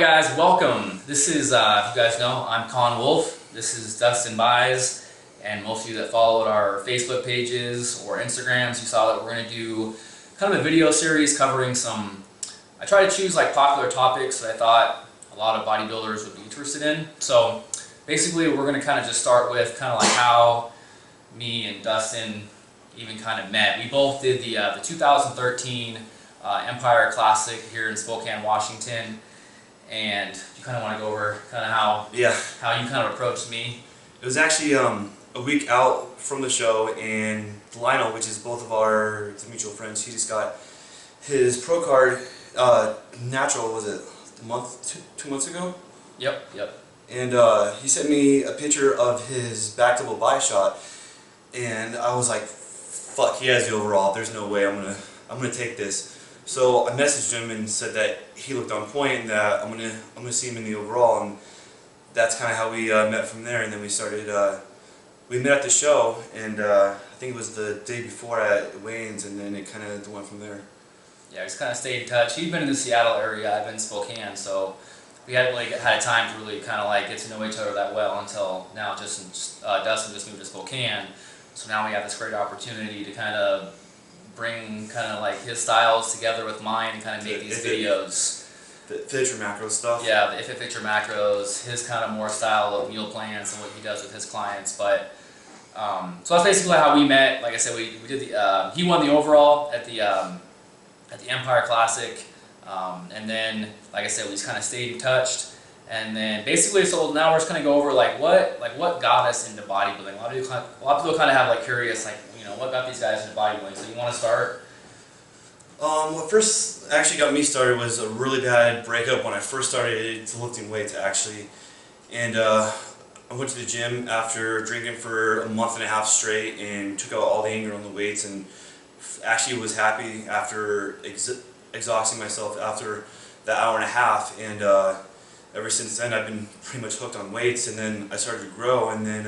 guys, welcome. This is, if you guys know, I'm Cohn Wolfe. This is Dustin Buys, and most of you that followed our Facebook pages or Instagrams, you saw that we're going to do kind of a video series covering some, I try to choose like popular topics that I thought a lot of bodybuilders would be interested in. So basically we're going to kind of just start with kind of like how me and Dustin even kind of met. We both did the 2013 Empire Classic here in Spokane, Washington, and you kind of want to go over kind of how you kind of approached me. It was actually a week out from the show, and Lionel, which is both of our mutual friends, he just got his pro card natural. Was it two months ago? Yep. And he sent me a picture of his back double bi shot, and I was like, "Fuck, he has the overall. There's no way I'm gonna take this." So I messaged him and said that he looked on point and that I'm gonna see him in the overall, and that's kind of how we met from there. And then we started. We met at the show, and I think it was the day before at weigh-ins, and then it kind of went from there. Yeah, we just kind of stayed in touch. He'd been in the Seattle area, I've been in Spokane, so we hadn't really had time to really kind of like get to know each other that well until now. Dustin just moved to Spokane, so now we have this great opportunity to kind of bring kind of like his styles together with mine and kind of make these videos. The feature macro stuff. Yeah, the IFPA feature macros, his kind of more style of meal plans and what he does with his clients. But so that's basically how we met. Like I said, we did the he won the overall at the Empire Classic, and then like I said, we just kind of stayed in touch. And then basically, so now we're just gonna go over like what got us into bodybuilding. A lot of people kind of have like curious, like, you know, what got these guys into bodybuilding. So you want to start? What first actually got me started was a really bad breakup when I first started lifting weights, actually. And I went to the gym after drinking for a month and a half straight and took out all the anger on the weights, and actually was happy after exhausting myself after that hour and a half. And ever since then I've been pretty much hooked on weights, and then I started to grow, and then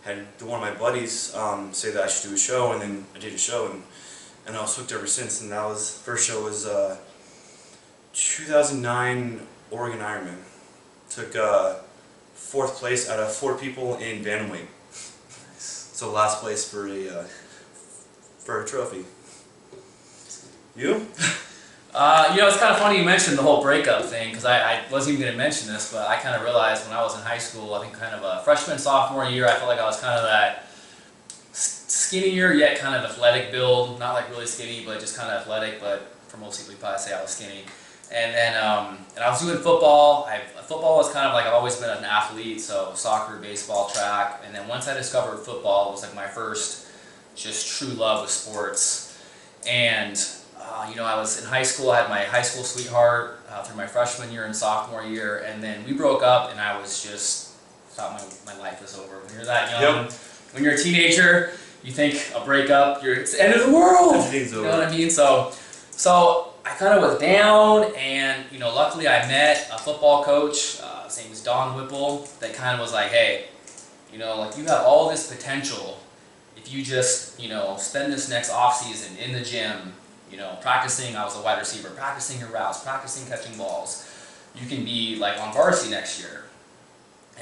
had one of my buddies say that I should do a show, and then I did a show, and I was hooked ever since. And that was, first show was 2009 Oregon Ironman. Took 4th place out of 4 people in bantamweight. So last place for a trophy. You? You know, it's kind of funny you mentioned the whole breakup thing, because I wasn't even going to mention this, but I kind of realized when I was in high school, I think kind of a freshman, sophomore year, I felt like I was kind of that skinnier yet kind of athletic build. Not like really skinny, but just kind of athletic, but for most people you'd probably say I was skinny. And then and I was doing football. Football was kind of like, I've always been an athlete, so soccer, baseball, track. And then once I discovered football, it was like my first just true love with sports. And you know, I was in high school. I had my high school sweetheart through my freshman year and sophomore year, and then we broke up, and I was just thought my life was over. When you're that young, when you're a teenager, you think a breakup, it's the end of the world. Everything's over. You know what I mean? So I kind of was down, and you know, luckily I met a football coach. His name is Don Whipple. That kind of was like, hey, you know, like, you have all this potential if you just, you know, spend this next off season in the gym. You know, practicing, I was a wide receiver, practicing your routes, practicing catching balls. You can be like on varsity next year.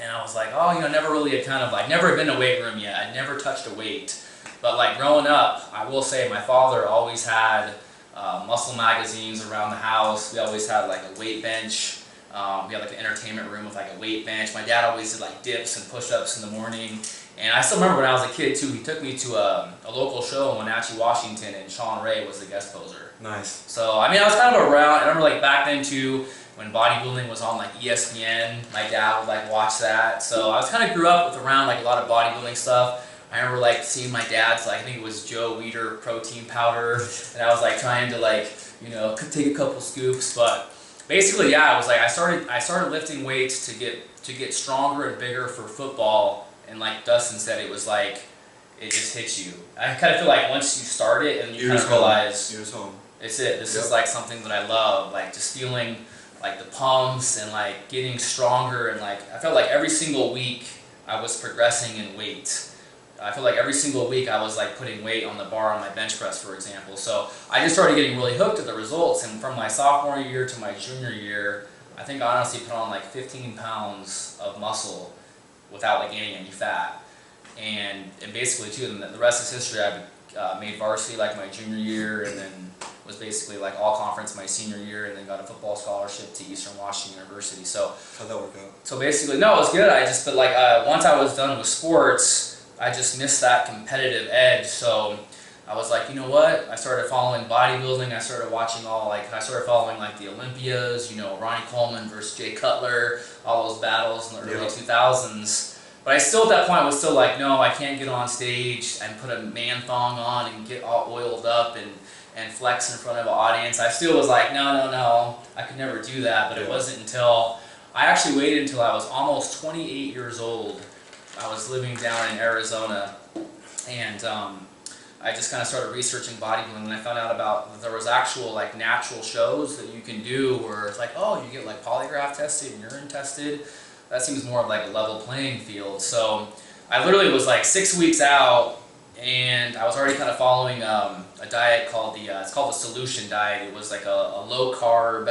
And I was like, oh, you know, never really had kind of like, never been in a weight room yet. I'd never touched a weight. But like growing up, I will say my father always had muscle magazines around the house. We always had like a weight bench. We had like an entertainment room with like a weight bench. My dad always did like dips and push-ups in the morning. And I still remember when I was a kid too, he took me to a local show in Wenatchee, Washington, and Sean Ray was the guest poser. Nice. So, I mean, I was kind of around. I remember like back then too, when bodybuilding was on like ESPN, my dad would like watch that. So I was kind of grew up with around like a lot of bodybuilding stuff. I remember like seeing my dad's, like, I think it was Joe Weider protein powder, and I was like trying to like, you know, take a couple scoops. But basically, yeah, it was like I started lifting weights to get stronger and bigger for football. And like Dustin said, it was like, it just hits you. I kind of feel like once you start it and you kind of realize, it's it. This is like something that I love, like just feeling like the pumps and like getting stronger, and like I felt like every single week I was progressing in weight. I feel like every single week I was like putting weight on the bar on my bench press, for example. So I just started getting really hooked at the results, and from my sophomore year to my junior year, I think I honestly put on like 15 pounds of muscle without like gaining any fat. And basically too, the rest is history. I made varsity like my junior year, and then was basically like all conference my senior year, and then got a football scholarship to Eastern Washington University. So how'd that work out? So basically, no, it was good. But like once I was done with sports, I just missed that competitive edge. So I was like, you know what? I started following bodybuilding. I started watching I started following like the Olympias, you know, Ronnie Coleman versus Jay Cutler, all those battles in the early 2000s. But I still, at that point, was still like, no, I can't get on stage and put a man thong on and get all oiled up and flex in front of an audience. I still was like, no, I could never do that. But it wasn't until, I actually waited until I was almost 28 years old. I was living down in Arizona, and I just kind of started researching bodybuilding, and I found out that there was actual like natural shows that you can do where it's like, oh, you get like polygraph tested and urine tested. That seems more of like a level playing field. So I literally was like 6 weeks out, and I was already kind of following a diet called it's called the Solution Diet. It was like a low carb,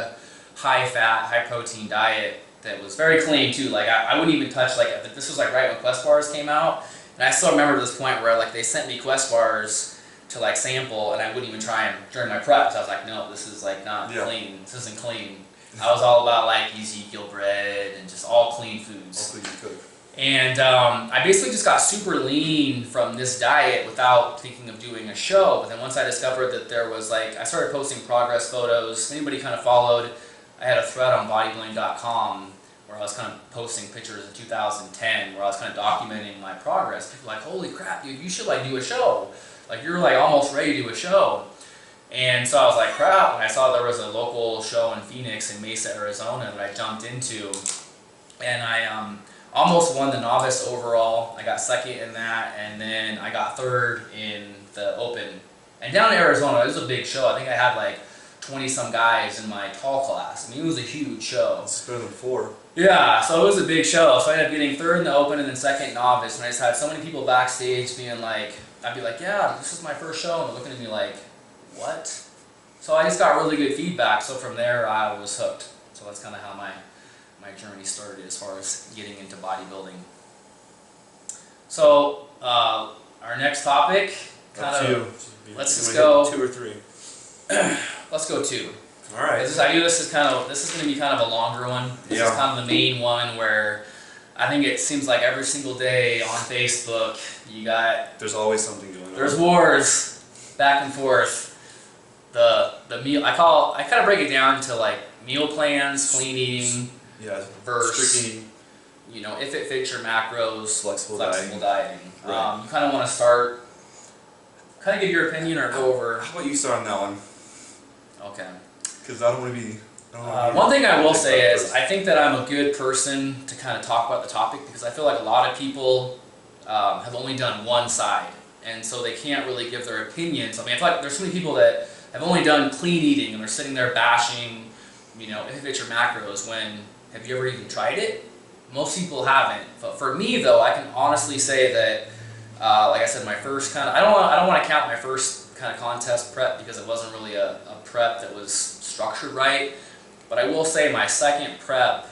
high fat, high protein diet that was very clean too. Like I wouldn't even touch, like this was like right when Quest bars came out, and I still remember this point where like they sent me Quest bars to like sample, and I wouldn't even try them during my prep. So I was like, no, this is like not clean. This isn't clean. I was all about like Ezekiel bread and just all clean foods. All clean you could. And I basically just got super lean from this diet without thinking of doing a show. But then once I discovered that there was like, I started posting progress photos. Anybody kind of followed, I had a thread on bodybuilding.com where I was kind of posting pictures in 2010 where I was kind of documenting my progress. People were like, holy crap, dude, you should like do a show. Like you're like almost ready to do a show. And so I was like, crap, and I saw there was a local show in Phoenix in Mesa, Arizona that I jumped into, and I almost won the novice overall. I got second in that, and then I got third in the open. And down in Arizona, it was a big show. I think I had like 20-some guys in my tall class. I mean, it was a huge show. It's better than 4. Yeah, so it was a big show. So I ended up getting third in the open and then second novice, and I just had so many people backstage being like, I'd be like, yeah, this is my first show, and they're looking at me like, what? So I just got really good feedback, so from there I was hooked. So that's kind of how my journey started as far as getting into bodybuilding. So our next topic, let's just go 2 or 3. Let's go 2. All right. I knew this is going to be kind of a longer one. This is kind of the main one where I think it seems like every single day on Facebook you got. There's always something going on. There's wars back and forth. The meal, I kind of break it down to like meal plans, clean eating, versus you know, if it fits your macros, flexible dieting. Right. You kind of want to start, kind of give your opinion or go over. How about you start on that one? Okay. Because I don't want to be. One thing I will say is I think that I'm a good person to kind of talk about the topic because I feel like a lot of people have only done one side, and so they can't really give their opinions. I mean, I feel like there's so many people that have only done clean eating and they're sitting there bashing, you know, if it's your macros, when have you ever even tried it? Most people haven't. But for me though, I can honestly say that, like I said, my first kind of, I don't want to count my first kind of contest prep because it wasn't really a prep that was structured right. But I will say my second prep,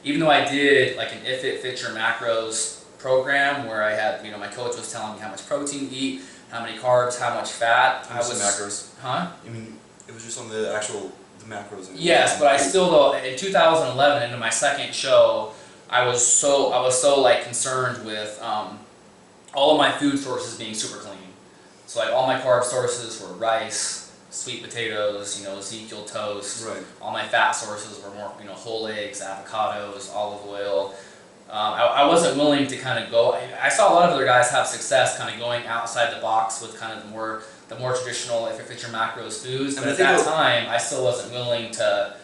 even though I did like an If It Fits Your Macros program where I had, you know, my coach was telling me how much protein to eat, how many carbs, how much fat. How much macros? Huh? You mean it was just on the macros? Yes, but I still though in 2011 into my second show, I was so like concerned with all of my food sources being super clean. So like all my carb sources were rice, sweet potatoes, you know, Ezekiel toast. Right. All my fat sources were more, you know, whole eggs, avocados, olive oil. I wasn't willing to kind of go. I saw a lot of other guys have success kind of going outside the box with kind of the more traditional, if it fits your macros foods. But at that time, I still wasn't willing to.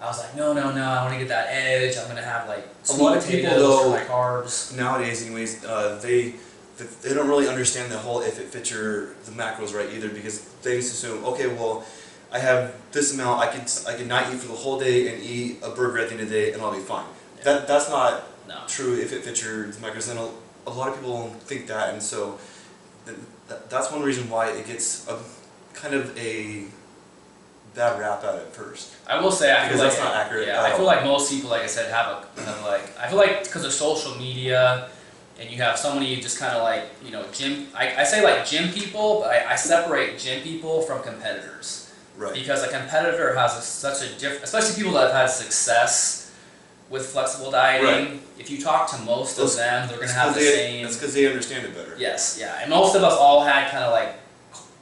I was like, no, I want to get that edge. I'm gonna have like sweet potatoes for my carbs. Nowadays, anyways, they don't really understand the whole if it fits the macros right either, because they just assume, okay, well, I have this amount, I can not eat for the whole day and eat a burger at the end of the day and I'll be fine. Yeah. That's not true if it fits your macros, and a lot of people think that, and so that's one reason why it gets kind of a bad rap at it first. I will say, I because feel like that's not accurate. Yeah, I feel like most people, like I said, have like. I feel like because of social media, and you have so many just kind of like gym. I say like gym people, but I separate gym people from competitors. Right. Because a competitor has such a different, especially people that have had success with flexible dieting. Right. If you talk to most of them, they're going to have the same. That's because they understand it better. Yes, yeah, and most of us all had kind of like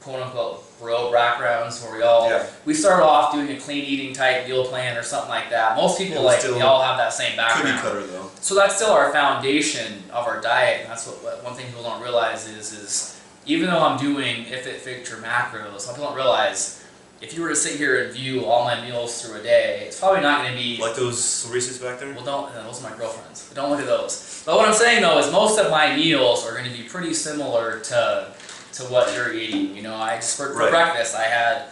quote unquote bro backgrounds where we started off doing a clean eating type meal plan or something like that. Most people we all have that same background. Cookie cutter though. So that's still our foundation of our diet, and that's what one thing people don't realize is even though I'm doing IFPA macros, some people don't realize if you were to sit here and view all my meals through a day, it's probably not going to be like those Reese's back there. Well, those are my girlfriends. But don't look at those. But what I'm saying though is most of my meals are going to be pretty similar to what you're eating. I just for breakfast I had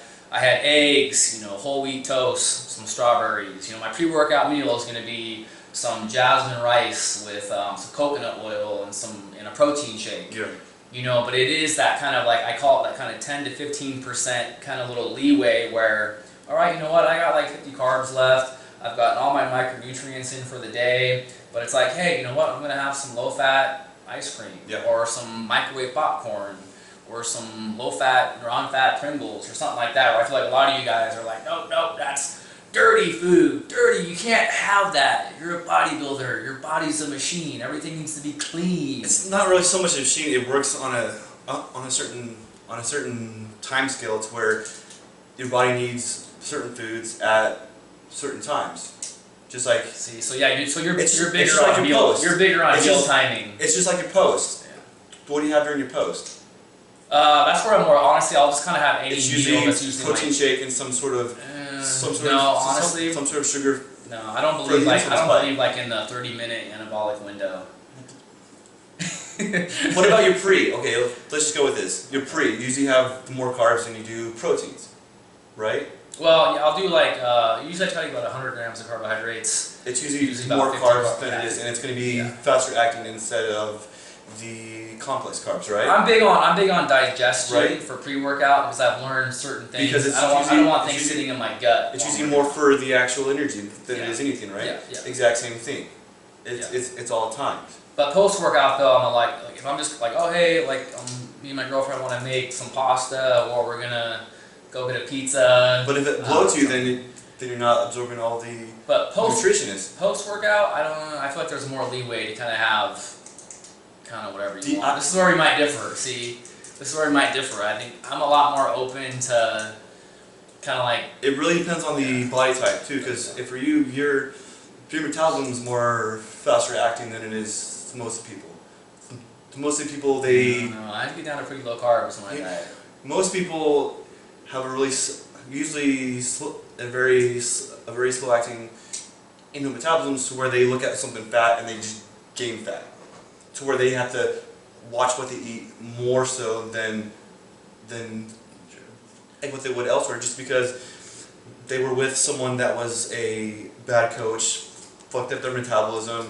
eggs, whole wheat toast, some strawberries. My pre-workout meal is going to be some jasmine rice with some coconut oil and a protein shake. Yeah. But it is that kind of like, I call it that kind of 10 to 15% kind of little leeway where, all right, you know what, I got like 50 carbs left. I've gotten all my micronutrients in for the day, but it's like, hey, you know what, I'm going to have some low-fat ice cream or some microwave popcorn or some low-fat, non-fat Pringles or something like that, where I feel like a lot of you guys are like, no, that's dirty food, dirty, you can't have that. You're a bodybuilder, your body's a machine, everything needs to be clean. It's not really so much a machine, it works on a certain time scale to where your body needs certain foods at certain times. Just like so you're bigger like on meal. You're bigger on meal timing. It's just like your post. Yeah. What do you have during your post? That's where I'm more honestly. I'll just kind of have any meal that's usually protein shake and some sort of some sort of sugar. No, I don't believe like in the 30-minute anabolic window. What about your pre? Okay, let's just go with this. Your pre, you usually have more carbs than you do proteins, right? Well, yeah, I'll do like, usually I tell you about 100 grams of carbohydrates. It's usually more carbs than it is, and it's going to be faster acting instead of the complex carbs, right? I'm big on digestion for pre-workout because I've learned certain things. Because I don't want things sitting in my gut. It's usually more for the actual energy than it is anything, right? Yeah. Exact same thing. It's all times. But post-workout though, I'm like if I'm just like, oh hey, like me and my girlfriend want to make some pasta, or we're gonna go get a pizza. But if it bloats you, then you're not absorbing all the nutrition. Post-workout, I don't know. I feel like there's more leeway to kind of have whatever you want. This is where we might differ. See, this is where we might differ. I think I'm a lot more open to kind of like. It really depends on the body type too, because if for you, your metabolism is more faster acting than it is to most people. To most people, they. No, I have to be down to pretty low carbs in my diet. Most people have usually a very slow acting metabolism, to where they look at something fat and they just gain fat, to where they have to watch what they eat more so than what they would elsewhere, just because they were with someone that was a bad coach, fucked up their metabolism,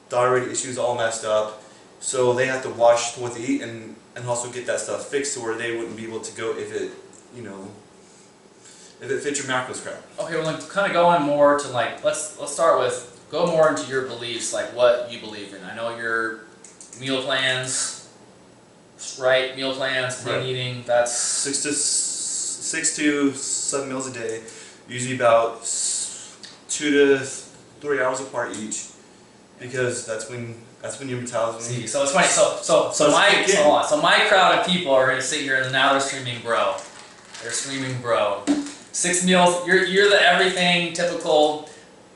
thyroid issues all messed up, so they have to watch what they eat and also get that stuff fixed to where they wouldn't be able to go if it fits your macros crap. Okay, well, like, kind of going more to like, let's start with, go more into your beliefs, like what you believe in. I know your meal plans, right? Meal plans, clean eating, that's 6 to 7 meals a day, usually about 2 to 3 hours apart each, because that's when your metabolism. See, so it's funny. So my crowd of people are going to sit here and now they're screaming, bro. They're screaming, bro. 6 meals. You're the everything typical.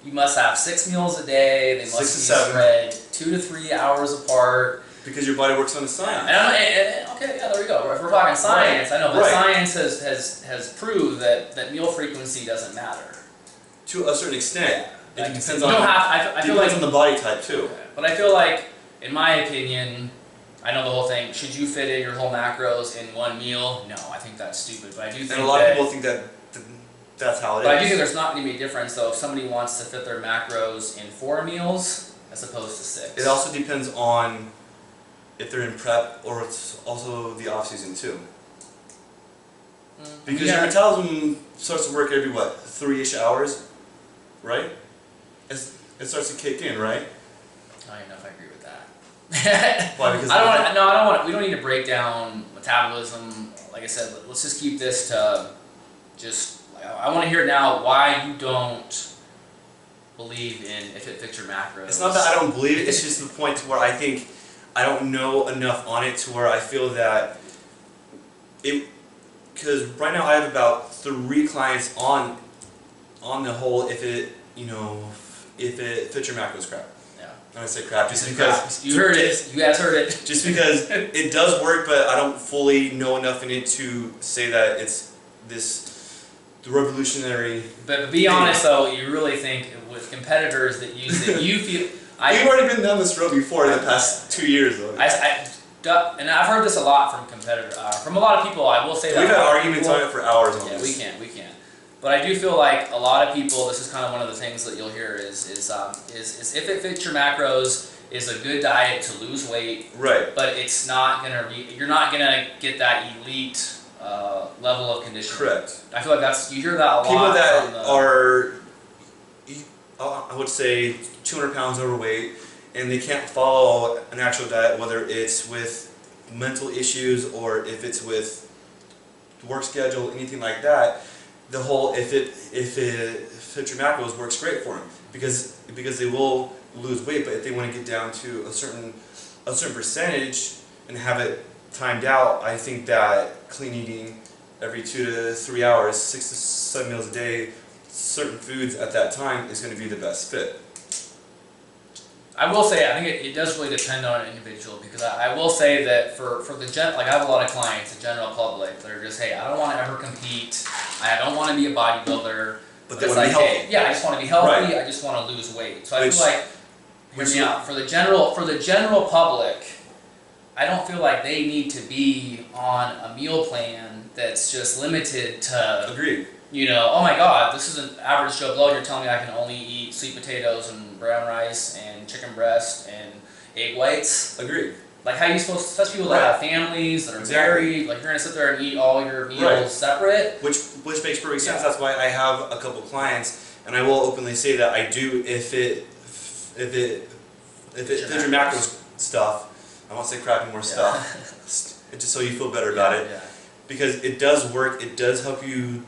You must have 6 meals a day. They must be spread 2 to 3 hours apart. Because your body works on the science. Okay, yeah, there we go. If we're talking science, I know, but science has proved that meal frequency doesn't matter. To a certain extent. Yeah. It depends on the body type too. Okay. But I feel like, in my opinion, I know the whole thing, should you fit in your whole macros in one meal? No, I think that's stupid. But I do think and a lot of people think that's how it is. But I do think there's not going to be a difference, though, if somebody wants to fit their macros in 4 meals as opposed to 6. It also depends on if they're in prep or it's also the off season too. Because your metabolism starts to work every, what, 3-ish hours, right? It starts to kick in, right? I don't even know if I agree with that. Why? Because I don't want. We don't need to break down metabolism. Like I said, let's just keep this to just. I want to hear now why you don't believe in if it fits your macros. It's not that I don't believe it. It's just the point to where I think I don't know enough on it to where I feel that it. Because right now I have about 3 clients on the whole if it fits your macros crap. Yeah. And I say crap just because you heard it. You guys heard it. Just because it does work, but I don't fully know enough in it to say that it's the revolutionary. But be honest though, you really think with competitors that use it, you feel. We've already been down this road before in the past 2 years though. And I've heard this a lot from competitors, from a lot of people. I will say that we've had arguments on it for hours on this. Yeah, we can. But I do feel like a lot of people. This is kind of one of the things that you'll hear is if it fits your macros, is a good diet to lose weight. Right. But it's not gonna be. You're not gonna get that elite level of conditioning. Correct. I feel like you hear that a lot. People that are, I would say, 200 pounds overweight, and they can't follow an actual diet, whether it's with mental issues or if it's with work schedule, anything like that. The whole if it fits your macros works great for them because they will lose weight, but if they want to get down to a certain percentage and have it timed out, I think that clean eating every 2 to 3 hours, 6 to 7 meals a day, certain foods at that time is going to be the best fit. I will say, I think it does really depend on an individual because I will say that for the like I have a lot of clients, the general public, that are just, hey, I don't want to ever compete, I don't want to be a bodybuilder, but they want to be healthy. Hey, yeah, I just want to be healthy, right. I just want to lose weight. So I feel like, hear me out, for the general public, I don't feel like they need to be on a meal plan that's just limited to. Agreed. You know, oh my God, this is an average Joe Blow. You're telling me I can only eat sweet potatoes and brown rice and chicken breast and egg whites? Agreed. Like, how are you supposed to, especially people that have families, that are married, like, you're going to sit there and eat all your meals separate? Which makes perfect sense. That's why I have a couple clients, and I will openly say that I do, if it fits your macros stuff, I won't say crappy more stuff, just so you feel better about it. Yeah. Because it does work, it does help you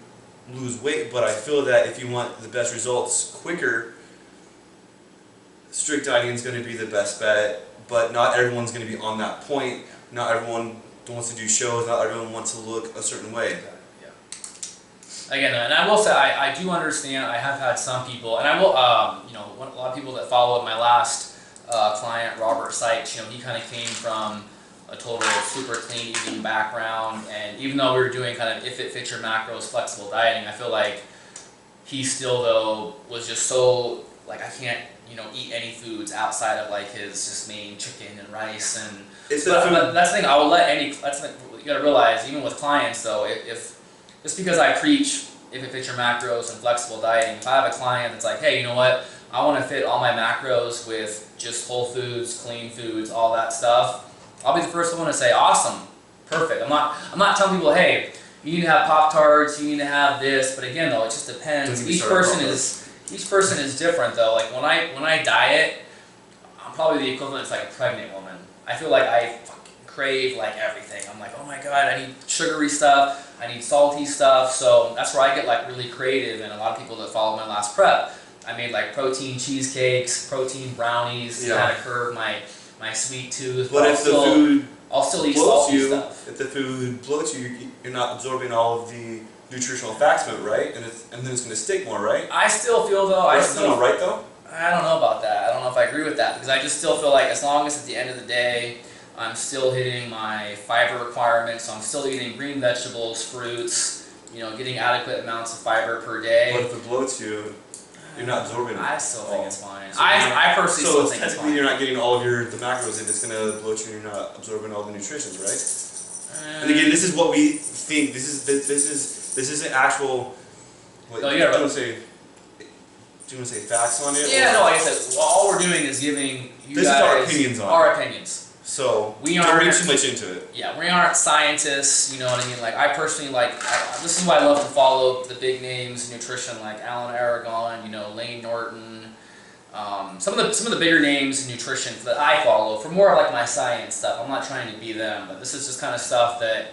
lose weight, but I feel that if you want the best results quicker, strict dieting is going to be the best bet, but not everyone's going to be on that point. Not everyone wants to do shows, not everyone wants to look a certain way. Yeah. Again, and I will say, I do understand, I have had some people, and I will, you know, a lot of people that followed my last client, Robert Sykes, you know, he kind of came from a total super clean eating background, and even though we were doing kind of if it fits your macros flexible dieting, I feel like he still though was just so like, I can't, you know, eat any foods outside of like his just main chicken and rice and. But that's the thing. I will let any. That's the thing, you got to realize, even with clients though, if just because I preach if it fits your macros and flexible dieting, if I have a client that's like, hey, you know what, I want to fit all my macros with just whole foods, clean foods, all that stuff, I'll be the first one to say, awesome, perfect. I'm not telling people, hey, you need to have Pop-Tarts, you need to have this, but again though, it just depends. Each person is different though. Like when I diet, I'm probably the equivalent to like a pregnant woman. I feel like I fucking crave like everything. I'm like, oh my God, I need sugary stuff, I need salty stuff. So that's where I get like really creative, and a lot of people that follow my last prep, I made like protein cheesecakes, protein brownies, to kind of curb my sweet tooth. But if I'll still eat salty stuff. If the food bloats you, you're not absorbing all of the nutritional facts from it, right? And then it's going to stick more, right? I still feel though. Right though? I don't know about that. I don't know if I agree with that, because I just still feel like as long as at the end of the day I'm still hitting my fiber requirements, so I'm still eating green vegetables, fruits, you know, getting adequate amounts of fiber per day. But if it bloats you, you're not absorbing it. I still think it's fine. So I personally still think it's fine. So you're not getting all of the macros if it's going to bloat you and you're not absorbing all the nutrients, right? And again, this is what we think. This is an actual. No, you gotta do you want to say facts on it? Yeah, no, like I said, all we're doing is giving you guys our opinions on our opinions. So we don't aren't read too much into it. Yeah, we aren't scientists, you know what I mean? Like, I personally this is why I love to follow the big names in nutrition, like Alan Aragon, you know, Lane Norton, some of the bigger names in nutrition that I follow for more of like my science stuff. I'm not trying to be them, but this is just kind of stuff that,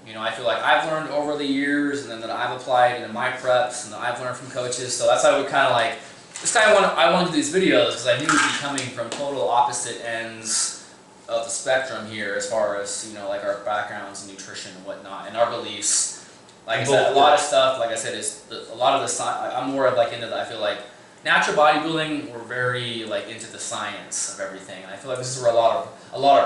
you know, I feel like I've learned over the years, and then that I've applied into my preps, and that I've learned from coaches. So that's why we kind of like, I wanted to do these videos because I knew we'd be coming from total opposite ends of the spectrum here, as far as, you know, like our backgrounds in nutrition and whatnot, and our beliefs. Like I said, a lot of stuff, like I said, a lot of the science. I'm more of like into that. I feel like natural bodybuilding, we're very like into the science of everything. And I feel like this is where a lot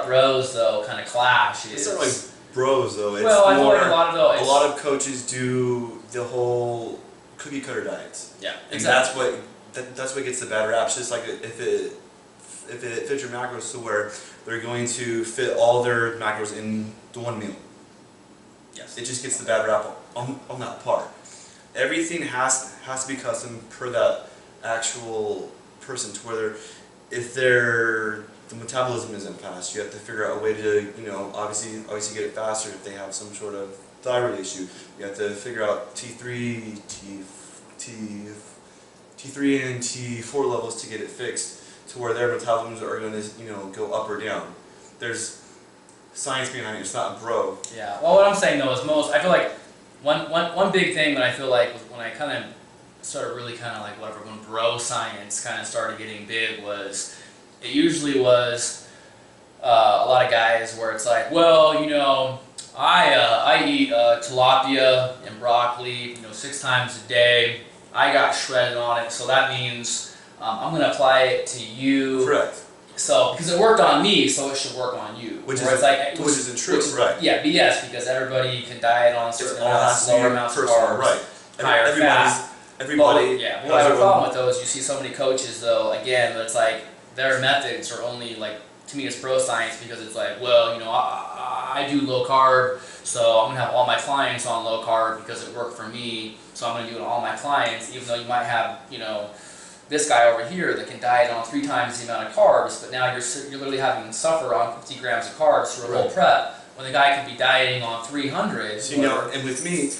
of bros though kind of clash. It's not like bros though. It's well, I feel more, like a lot of coaches do the whole cookie cutter diets. Yeah, exactly. And that's what gets the bad rap. It's just like if it fits your macros to where they're going to fit all their macros in the one meal. Yes. It just gets the bad rap on that part. Everything has to be custom per that actual person, to where if the metabolism isn't fast, you have to figure out a way to, you know, obviously get it faster. If they have some sort of thyroid issue, you have to figure out T3 and T4 levels to get it fixed, to where their metabolisms are going to, you know, go up or down. There's science behind it. It's not bro. Yeah. Well, what I'm saying though is I feel like one big thing that I feel like when I kind of started really kind of like when bro science kind of started getting big, was it usually was a lot of guys where it's like, well, you know, I eat tilapia and broccoli, you know, 6 times a day. I got shredded on it, so that means I'm going to apply it to you. Correct. So, because it worked on me, so it should work on you. Which isn't true, right? Yeah, BS, because everybody can diet on certain amounts, lower amounts of carbs, right? higher fat. Everybody. Yeah, what I have a problem with though is you see so many coaches though, again, it's like their methods are only like, to me it's pro science, because it's like, well, you know, I do low carb, so I'm going to have all my clients on low carb because it worked for me, so I'm going to do it on all my clients, even though you might have, you know, this guy over here that can diet on 3 times the amount of carbs, but now you're literally having them suffer on 50 grams of carbs through a whole prep, when the guy could be dieting on 300. So, you know, and with me,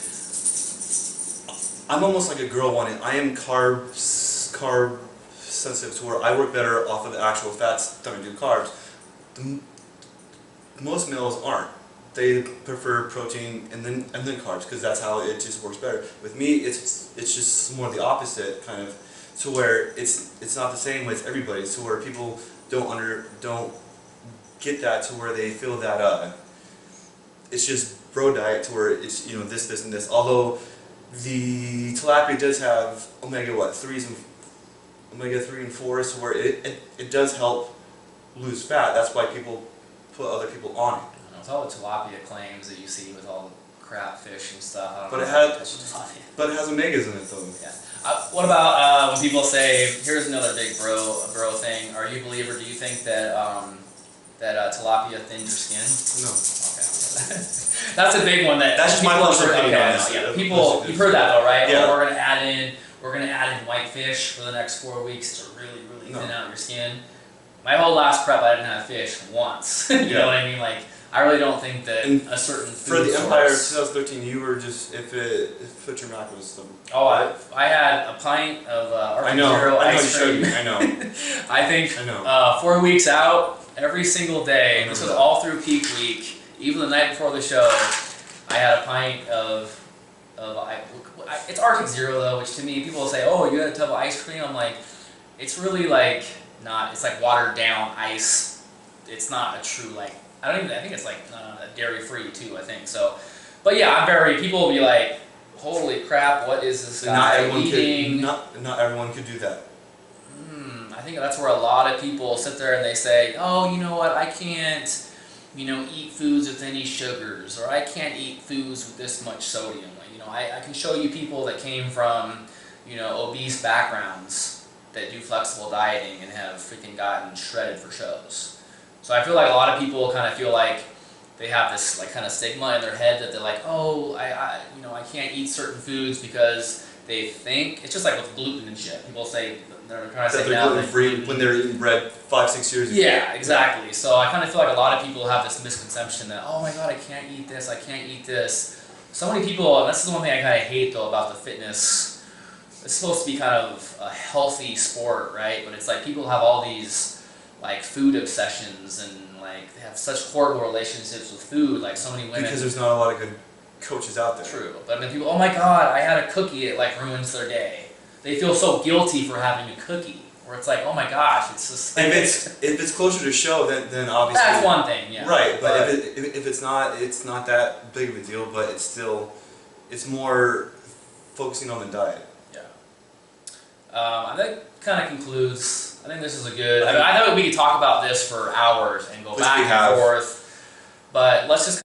I'm almost like a girl wanting. I am carb sensitive, to where I work better off of the actual fats than I do carbs. Most males aren't. They prefer protein and then carbs, because that's how it just works better. With me, it's just more the opposite kind of. To where it's not the same with everybody, to where people don't get that, to where they feel that it's just bro diet, to where it's, you know, this and this. Although the tilapia does have omega 3 and 4, to where it does help lose fat. That's why people put other people on it. It's all the tilapia claims that you see with all the crab fish and stuff. But it has omegas in it though. Yeah. What about when people say, here's another big bro thing, are you a believer, do you think that tilapia thins your skin? No. Okay. That's a big one that that's just my personal opinion. Yeah, people, you've heard that though, right? Yeah. Oh, we're gonna add in white fish for the next 4 weeks to really thin out your skin. My whole last prep, I didn't have fish once. You know what I mean? Like, I really don't think that a certain food for the source, Empire 2013, you were just if put your macros. Oh, I had a pint of I know ice you cream. showed me. I know. I think I know. 4 weeks out, every single day. This was all through peak week. Even the night before the show, I had a pint of it's Arctic Zero though, which to me, people will say, oh, you had a tub of ice cream. I'm like, it's really like not. It's like watered down ice. It's not a true like. I think it's like dairy free too. I think so. But yeah, people will be like, holy crap, what is this guy eating? Not everyone could do that. I think that's where a lot of people sit there and they say, oh, you know what, I can't, you know, eat foods with any sugars, or I can't eat foods with this much sodium. You know, I can show you people that came from, you know, obese backgrounds that do flexible dieting and have freaking gotten shredded for shows. So I feel like a lot of people kind of feel like they have this like kind of stigma in their head that they're like, oh, I can't eat certain foods because they think, it's just like with gluten and shit. People say they're trying to That say they're now gluten free when they're eating bread 5-6 years ago. Yeah, exactly. So I kind of feel like a lot of people have this misconception that, oh my god, I can't eat this, I can't eat this. So many people, and this is one thing I kind of hate though about the fitness. It's supposed to be kind of a healthy sport, right? But it's like people have all these like food obsessions and like they have such horrible relationships with food. Like so many women. Because there's not a lot of good coaches out there. True, but I mean, people, oh my god, I had a cookie, it like ruins their day. They feel so guilty for having a cookie, where it's like, oh my gosh, it's just like, If it's closer to show, then obviously that's one thing, yeah. right. But if it's not that big of a deal. But it's more focusing on the diet. Yeah. I think kind of concludes. I think this is a good. I mean, I know we could talk about this for hours and go Which back we and have. forth, but let's just.